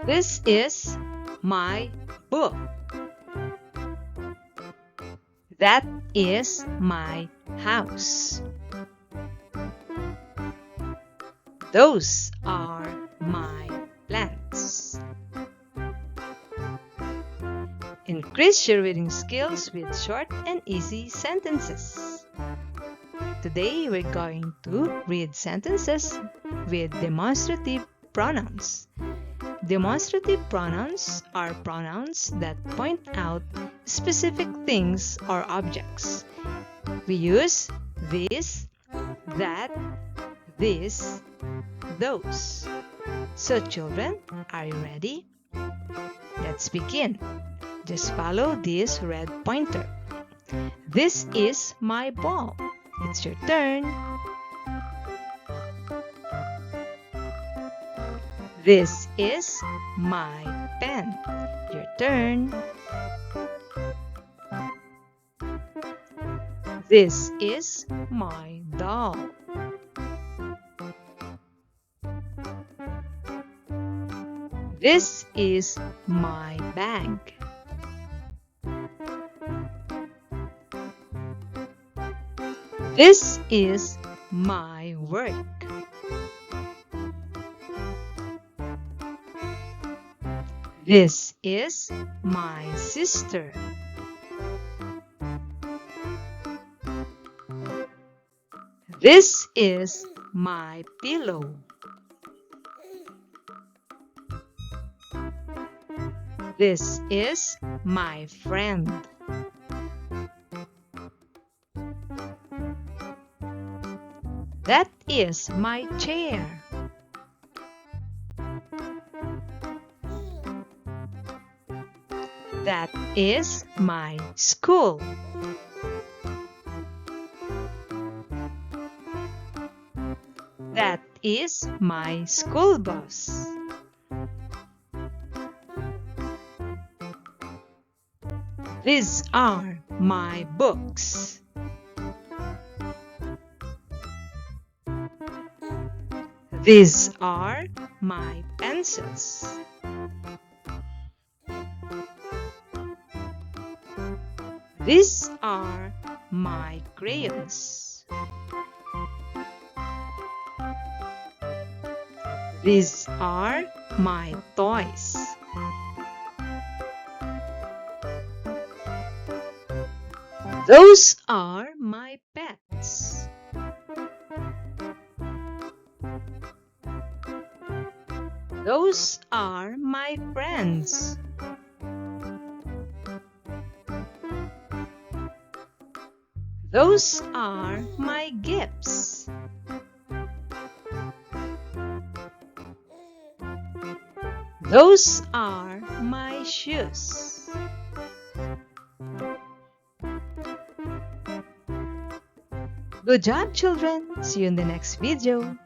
This is my book. That is my house. Those are my plants. Increase your reading skills with short and easy sentences. Today we're going to read sentences with demonstrative pronouns. Demonstrative pronouns are pronouns that point out specific things or objects. We use this, that, this, those. So children, are you ready? Let's begin. Just follow this red pointer. This is my ball. It's your turn. This is my pen. Your turn. This is my doll. This is my bag. This is my work. This is my sister. This is my pillow. This is my friend. That is my chair. That is my school. That is my school bus. These are my books. These are my pencils. These are my crayons. These are my toys. Those are my pets. Those are my friends. Those are my gifts. Those are my shoes. Good job, children. See you in the next video.